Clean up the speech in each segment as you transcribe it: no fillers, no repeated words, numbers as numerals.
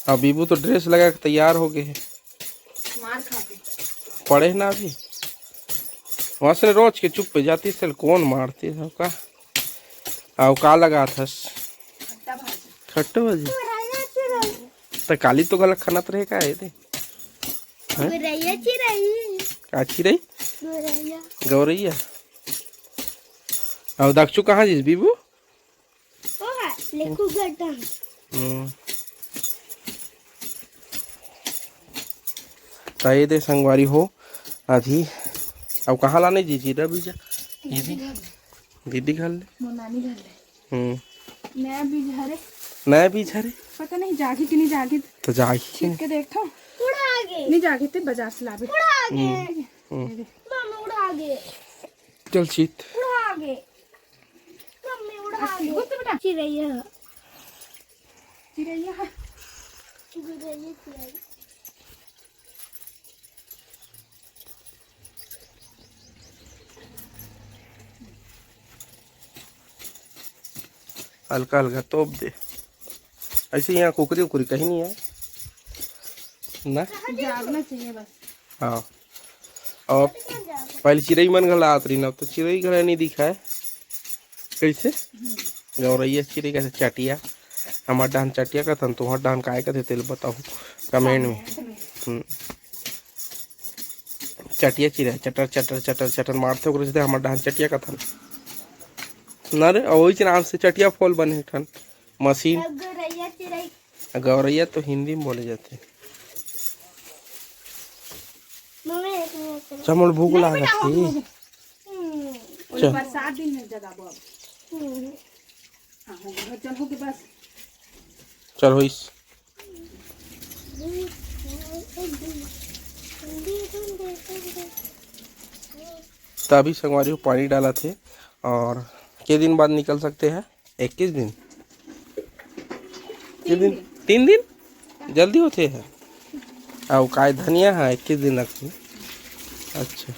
अब बीबू तो ड्रेस लगा के तैयार हो गए हैं। मार खा के पढ़े ना अभी वहाँ से रोज के चुप पे जाती से कौन मारती सब का। आओ का लगा था खट्टो भाजी तो काली तो गलत खाना तो रहे का है थे का चिरई गौरैया। अब दक्षु कहाँ जिस बीबू ताये दे संगवारी हो आधी। अब कहाँ लाने जी जीरा बीजा दीदी घर ले नानी घर ले नया बीज हरे नया बीज हरे पता नहीं जागी कि नहीं जागी तो जागी छीट के देखो नहीं जागी थे बाजार से लावे चल चीत चिड़ैया हल्का हल्का तोप दे ऐसे यहाँ कुकरी उकरी कहीं नहीं है ना जागना चाहिए बस। हाँ और पहले चिड़ई मन घर आत रही ना तो चिड़ई घर नहीं दिखा है कैसे गौरैया चिड़ई कैसे चटिया हमार डान चटिया का था तुम्हार डान काय का थे तेल बताओ कमेंट में। चटिया चिड़ा चटर चटर चटर चटर मारते हो हमार डान चटिया का था ना रे वही नाम से चटिया फॉल बने ठन मशीन गौरैया तो हिंदी में बोले जाते हैं। चमल भूख लगा थी बरसात दिन में जगह चल हो के बस चल हो इस तभी संगवारी को पानी डाला थे और के दिन बाद निकल सकते हैं 21 दिन 3 दिन जल्दी होते हैं। और काय धनिया है 21 दिन रखती। अच्छा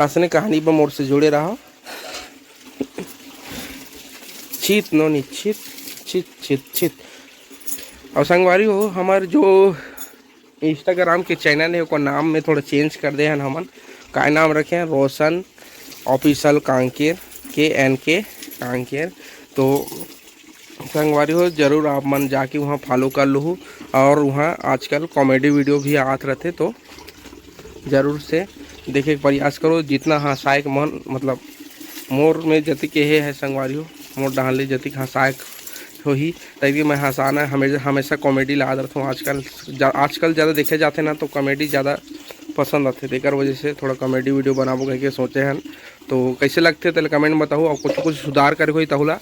हंसने कहानी पर मोड़ से जुड़े रहो चीत नोनी चित चित चित चित। और संगवारी हो हमारे जो इंस्टाग्राम के चैनल है उसका नाम में थोड़ा चेंज कर दे हैं हमन का नाम रखे हैं रोशन ऑफिशियल कांकेर KNK कांकेर। तो संगवारी हो जरूर आप मन जाके वहाँ फॉलो कर लो और वहाँ आजकल कॉमेडी वीडियो भी आते रहते तो जरूर से देखे के प्रयास करो जितना हंसाए के मन मतलब मोर में जति के है संगवारी हो मोर डाले जति हंसाए हो ही तभी मैं हंसाना हमेशा कॉमेडी ला रहता हूँ। आजकल ज़्यादा देखे जाते ना तो कॉमेडी ज़्यादा पसंद आते तेकर वजह से थोड़ा कॉमेडी वीडियो बनाबो कह के सोचे हैं। तो कैसे लगते तो कमेंट में बताओ और कुछ सुधार करे हो तहुला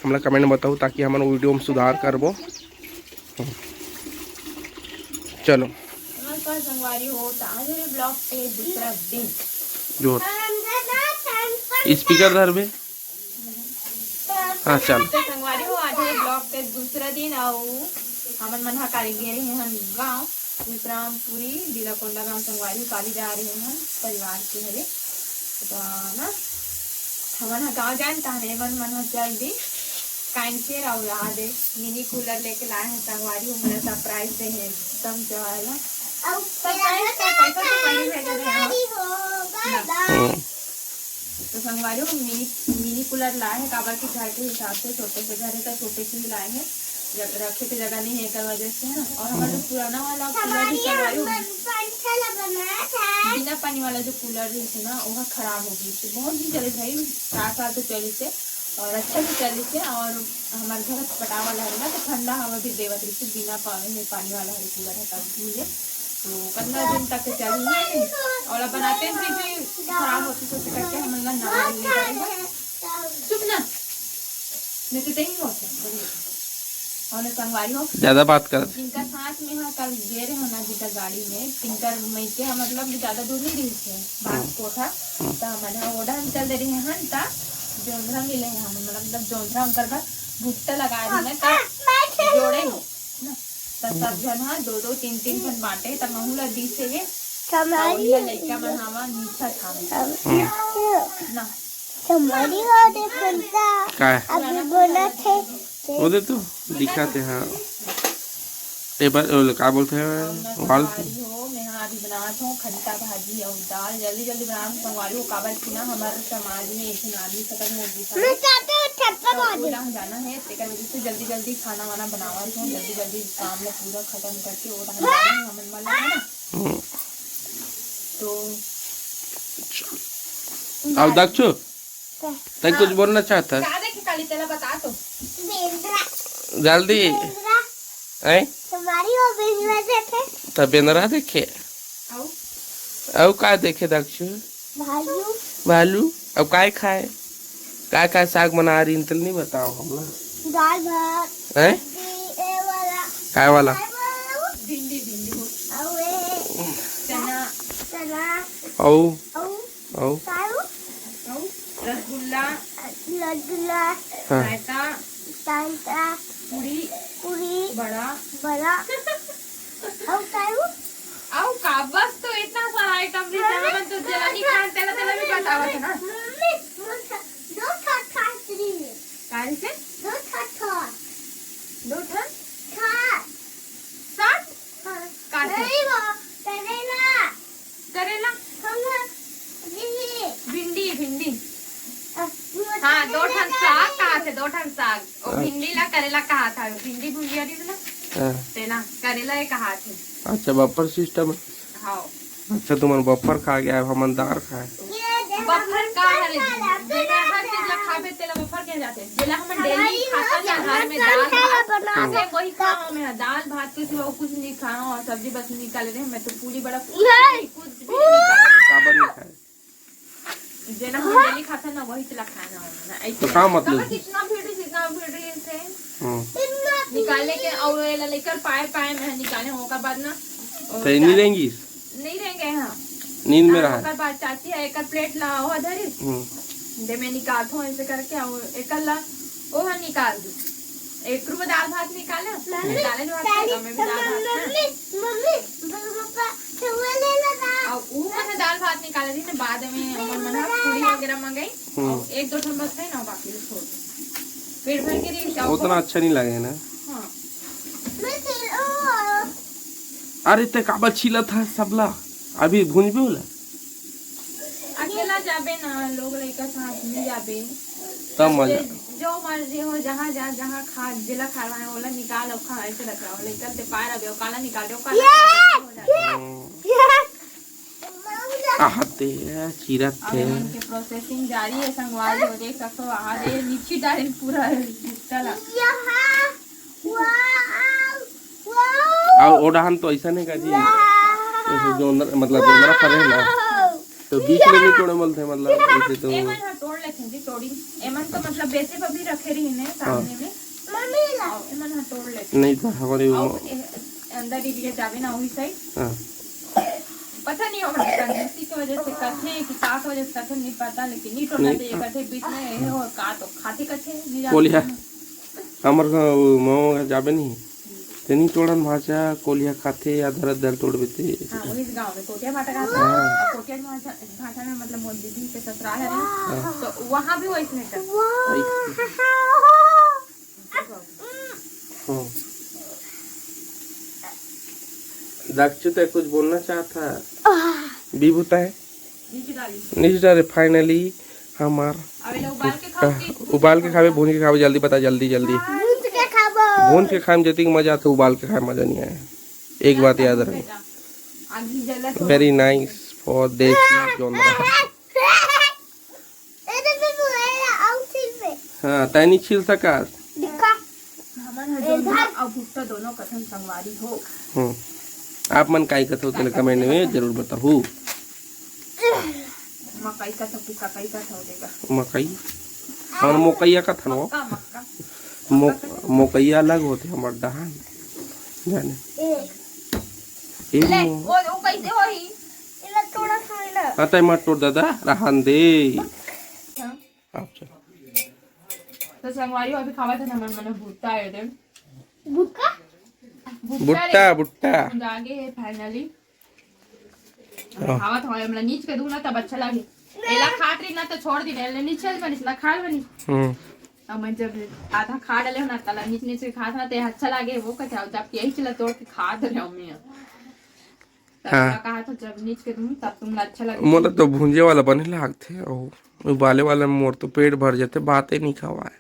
हमला कमेंट में बताओ ताकि हम वीडियो में सुधार करबो। चलो संगवारी हो आज ब्लॉग के दूसरा दिन जो स्पीकर धर में हाँ चल संगवारी हो आज ब्लॉग के दूसरा दिन आओ हमन मन कारीगर हैं हम गाँव विश्रामपुरी दिलाकोंडा गाँव संगवारी काली जा रहे हैं परिवार के हरे तो ना हमन गाँव जान ताने मन चल दी कांकेर और यहाँ दे मिनी कूलर लेके लाए हैं संगवारी हमारा सरप्राइज दे है एकदम जो है ना तो संगवारी मिनी कूलर लाए हैं काबर के घर के हिसाब से छोटे से घर है तो छोटे से ही लाए हैं रखे के जगह नहीं है कर वजह से है। और हमारा जो पुराना वाला कूलर भी बिना पानी वाला जो कूलर है ना वो खराब हो गई बहुत दिन चले भाई 4 साल तो चली से और अच्छा भी चली से। और हमारे घर पटा वाला है ना तो ठंडा हवा भी देवत रही से बिना पानी वाला है कूलर है तब मुझे तो 15 दिन तक चली और बनाते हैं फिर खराब होती तो करके हम चुप ना नहीं तो नहीं होता और संगवारी हो ज्यादा बात कर जिनका साथ में हाँ कल गे रहे हो ना जिनका गाड़ी में तिनकर मई के मतलब ज्यादा दूर नहीं रही थे बात कोठा तो हमारे ओढ़ा हम चल दे रहे हैं ता जोंधरा मिले हैं हम मतलब जोंधरा उनकर का भुट्टा लगा रहे हैं तब जोड़े हो ना तब सब जन हाँ 2-2 3-3 जन बांटे तब महूला दी से ये लड़का बढ़ावा मीठा खावे ना हमारी वाले बनता अभी बोला थे वो दे तो दिखाते हैं। टेबल क्या बोलते हैं वाल संगवारी हो मैं यहाँ अभी बनात हूँ खट्टा भाजी और दाल जल्दी जल्दी बना संगवारी हो काबर की ना हमारे समाज में एक आदमी खत्म हो गई जाना है तेकर वजह से जल्दी जल्दी खाना वाना बनावत हूँ जल्दी जल्दी काम में पूरा खत्म करके वो हमन वाला है ना तो अब दक्षु तय कुछ बोलना चाहता है क्या देखे काली तेला बता तो जल्दी हैं तुम्हारी वो बिजनेस देखे तब बेनरा देखे आओ अब का देखे दक्षु भालू भालू अब काय खाए काय साग बना रही इंतल नहीं बताओ हम लोग दाल भात हैं ये वाला काय वाला भिंडी भिंडी और ये चना चना औ और औ कारू आओ रसगुल्ला लड्डूला हाँ रायता सांता पूरी पूरी बड़ा बड़ा और कारू आओ का बस तो इतना सारा आइटम भी है तो जला नहीं खान तेला तेला भी बतावत है ना मम्मी दो थाट खाती है काहे से दो थाट दो ठन थाट 60 काहे करेला करेला करेला हम ये भिंडी भिंडी हाँ 2 ठन साग कहा थे 2 ठन साग और भिंडी ला करेला कहा था भिंडी भुजिया दी ना हाँ। तेना करेला ये कहा थे अच्छा बफर सिस्टम हाँ अच्छा तुमन बफर खा गया हमन दार खाए बफर का है जेना हर चीज ला खाबे तेला बफर के जाते जेला हम डेली खाता ना घर में दाल भात से वही खाओ में दाल भात के सिवा कुछ नहीं खाओ और सब्जी बस निकाले रहे मैं तो पूरी बड़ा कुछ भी नहीं खाया काबर नहीं खाए जेना हम डेली खाता ना वही तेला खाना है ऐसे तो का मतलब कितना भिड़ी से निकाले के और ये लेकर पाए में निकाले होकर बाद ना तो नहीं रहेंगी नहीं रहेंगे हाँ नींद में रहा होकर बाद चाची है एक प्लेट ला हो धरी दे मैं निकालता हूँ ऐसे करके और एक ला वो हाँ निकाल दूँ 1 रुपया दाल भात निकाले निकाले जो भात में भी दाल भात मम्मी पापा छुआ ले लगा और वो मैंने दाल भात निकाले थी ना बाद में मन पूरी वगैरह मंगाई और 1-2 ठन बस है ना बाकी छोड़ पेट भर के लिए उतना अच्छा नहीं लगे ना हाँ मैं तेरा अरे ते काबर छिला था सबला अभी भूंज भी होला अकेला जाबे ना लोग लड़का साथ नहीं जाबे तब मजा जो मर्जी हो जहाँ जहाँ खा जिला खा रहा है वाला निकाल और खा ऐसे रख रहा हो लेकर ते पार अबे काला निकाल दो काला हो जाता है आहते चिरत थे और इनके प्रोसेसिंग जारी है संगवारी हो देख सकते हो आज ये नीचे डाल पूरा चला यहाँ वाव वाव और ओडाहन तो ऐसा नहीं का जी जैसे जो अंदर मतलब जो अंदर पर है ना तो बीच में नहीं तोड़े बोलते मतलब ऐसे तो एमन हाँ तोड़ लेते हैं तोड़ी एमन तो मतलब वैसे पर भी रखे रही है सामने में मम्मी ला एमन हाँ तोड़ लेते नहीं तो हमारी अंदर ही लिए जावे ना वही साइड हाँ पता नहीं होगा कंजूसी की वजह से कथे कि का की वजह से कथे नहीं पता लेकिन नहीं तोड़ना चाहिए कथे बीच में ये हो का तो खाते कथे नहीं जाते कोलिया हमर मामा जाबे नहीं तेनी तोड़न भाषा कोलिया खाते अधर अधर तोड़ बेते हाँ वही गांव में कोटिया भाटा का था कोटिया भाटा में मतलब मोदी दीदी के ससुराल है ना तो वहाँ भी वैसे नहीं करते दक्षु तो कुछ बोलना चाहता विभूता है नीचे डाली निश्चित फाइनली हमार अब ये लोग उबाल के खाओ उबाल के खावे भून के खावे जल्दी पता जल्दी जल्दी भून के खाबो भून के खाए में जतिक मजा आता उबाल के खाए मजा नहीं आया एक बात याद रहे आगे जला वेरी नाइस फॉर देसी जोनरा एदे में बोला आउटफिट में हाँ तैनी छील सका दिखा हमन हजम और भुट्टा दोनों कथन संगवारी हो आप मन काई कथो तेरे कमेंट में जरूर बताओ मकई का तो कई का हो देगा मकई और मोकैया का था मक्का मक्का मोकैया अलग होते हमार डहान जाने ए ले वो कैसे होई इला थोड़ा खाइला आता मत तोड़ दादा रहन दे आप चल तो संगवारी अभी खावा था ना मैंने भुट्टा है रे भूखा भुट्टा भुट्टा आगे है फाइनली खावा था हमरा नीच के दूं ना तब अच्छा लगे एला खाट रही ना तो छोड़ दी ले नीचे बनी ला खा बनी मैं जब आधा खा डाले हो ना तला नीच नीच के खात ना ते अच्छा लागे वो कहते हो जब यही चला तोड़ के खा दे रहे हो मैं तब हाँ। कहा तो जब नीच के तुम तब तुमला अच्छा लगे मोला तो भूंजे वाला बने लागथे और उबाले वाला में मोर तो पेट भर जाते बातें नहीं खवाए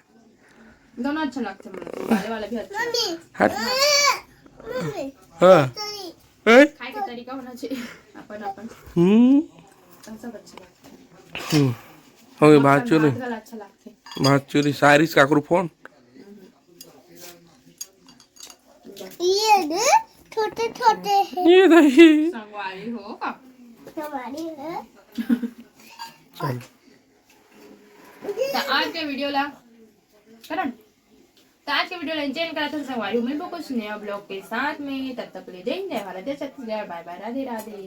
दोनों अच्छा लगते मुझे वाले वाला भी अच्छा मम्मी हट मम्मी हाँ तरी हैं? खाए के तरीका होना चाहिए अपन अपन हम्म सब अच्छा लगता है हो गई भात चूरी भात गला अच्छा लगता है भात चूरी सारिस काकरू फोन ये ना छोटे छोटे हैं ये दही संगवारी हो का हमारी है चल तो आज के वीडियो ला करण तो आज के वीडियो ला एंजॉय करा तो संगवारी मिलबो कुछ नया ब्लॉग के साथ में तब तक ले देंगे हमारा दे सकते बाय बाय राधे राधे